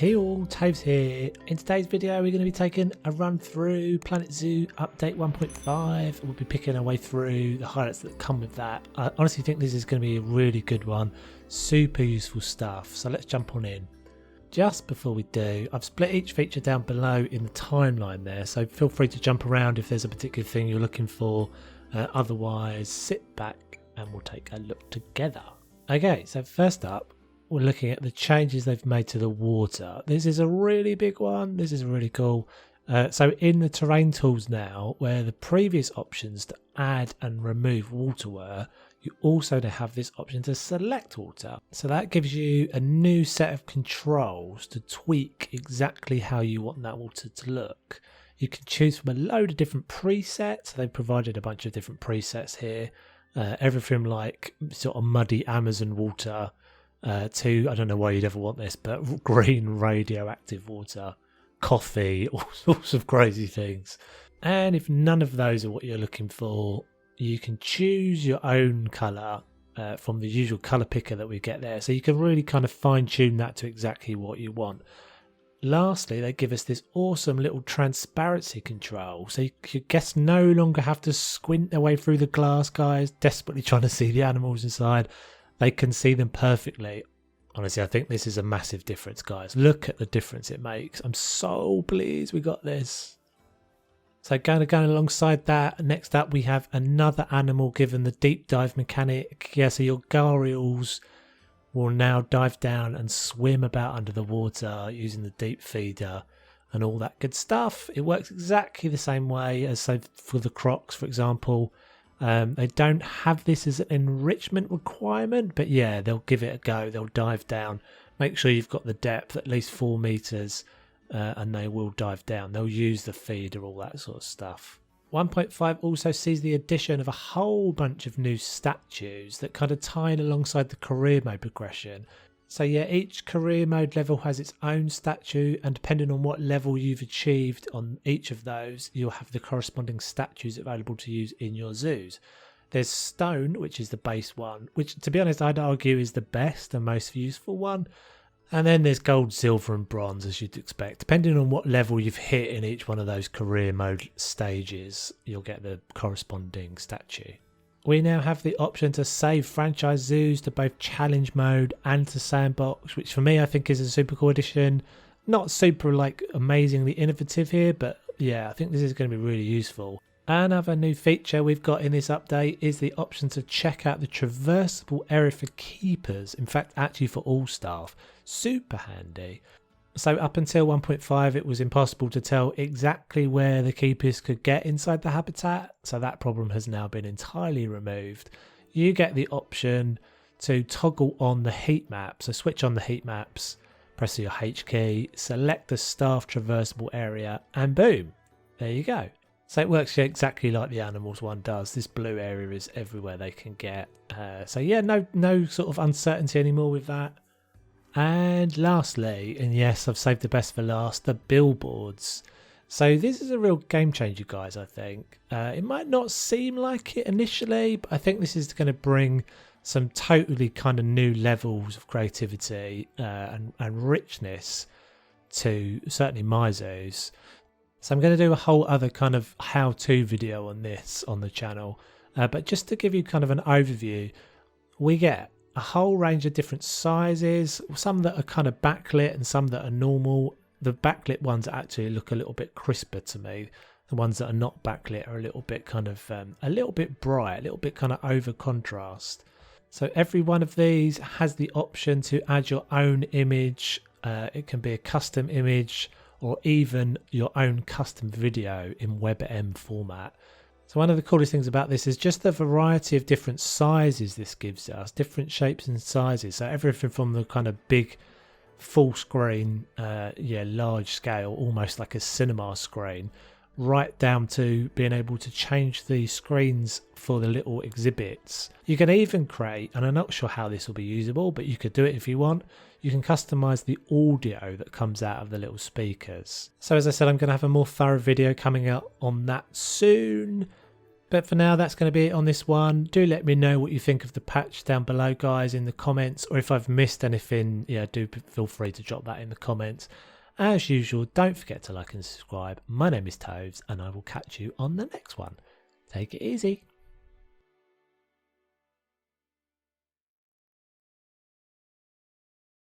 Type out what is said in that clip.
Hey all, Toves here. In today's video we're going to be taking a run through Planet Zoo Update 1.5. We'll be picking our way through the highlights that come with that. I honestly think this is going to be a really good one. Super useful stuff. So let's jump on in. Just before we do, I've split each feature down below in the timeline there, so feel free to jump around if there's a particular thing you're looking for. Otherwise, sit back and we'll take a look together. Okay, so first up, we're looking at the changes they've made to the water. This is a really big one. This is really cool. So in the terrain tools now, where the previous options to add and remove water were, you also have this option to select water. So that gives you a new set of controls to tweak exactly how you want that water to look. You can choose from a load of different presets. They've provided a bunch of different presets here. Everything like sort of muddy Amazon water, to, I don't know why you'd ever want this, but green radioactive water, coffee, all sorts of crazy things. And if none of those are what you're looking for, you can choose your own colour from the usual colour picker that we get there. So you can really kind of fine tune that to exactly what you want. Lastly, they give us this awesome little transparency control. So your guests no longer have to squint their way through the glass, guys, desperately trying to see the animals inside. They can see them perfectly. Honestly, I think this is a massive difference, guys. Look at the difference it makes. I'm so pleased we got this. So going alongside that, next up we have another animal given the deep dive mechanic. Yeah, so your Gharials will now dive down and swim about under the water using the deep feeder and all that good stuff. It works exactly the same way as so for the crocs, for example. They don't have this as an enrichment requirement, but yeah, they'll give it a go. They'll dive down. Make sure you've got the depth at least 4 meters, and they will dive down. They'll use the feeder, all that sort of stuff. 1.5 also sees the addition of a whole bunch of new statues that kind of tie in alongside the career mode progression. So yeah, each career mode level has its own statue, and depending on what level you've achieved on each of those, you'll have the corresponding statues available to use in your zoos. There's stone, which is the base one, which to be honest I'd argue is the best and most useful one. And then there's gold, silver and bronze, as you'd expect. Depending on what level you've hit in each one of those career mode stages, you'll get the corresponding statue. We now have the option to save franchise zoos to both challenge mode and to Sandbox, which for me I think is a super cool addition. Not super like amazingly innovative here, but yeah, I think this is going to be really useful. Another new feature we've got in this update is the option to check out the traversable area for keepers. In fact, actually for all staff. Super handy. So up until 1.5 it was impossible to tell exactly where the keepers could get inside the habitat, so that problem has now been entirely removed. You get the option to toggle on the heat map, so switch on the heat maps, press your H key, select the staff traversable area and boom, there you go. So it works exactly like the animals one does. This blue area is everywhere they can get. So yeah, no sort of uncertainty anymore with that. And lastly, and yes, I've saved the best for last, the billboards. So this is a real game changer, guys, I think. It might not seem like it initially, but I think this is going to bring some totally kind of new levels of creativity and richness to certainly my zoos. So I'm going to do a whole other kind of how-to video on this on the channel. But just to give you kind of an overview, we get a whole range of different sizes, some that are kind of backlit and some that are normal. The backlit ones actually look a little bit crisper to me. The ones that are not backlit are a little bit kind of a little bit bright, a little bit kind of over contrast. So every one of these has the option to add your own image. It can be a custom image or even your own custom video in WebM format. So one of the coolest things about this is just the variety of different sizes this gives us, different shapes and sizes. So everything from the kind of big full screen, large scale, almost like a cinema screen, right down to being able to change the screens for the little exhibits. You can even create, and I'm not sure how this will be usable, but you could do it if you want. You can customize the audio that comes out of the little speakers. So as I said, I'm going to have a more thorough video coming out on that soon. But for now, that's going to be it on this one. Do let me know what you think of the patch down below, guys, in the comments, or if I've missed anything, yeah, do feel free to drop that in the comments. As usual, don't forget to like and subscribe. My name is Toves, and I will catch you on the next one. Take it easy.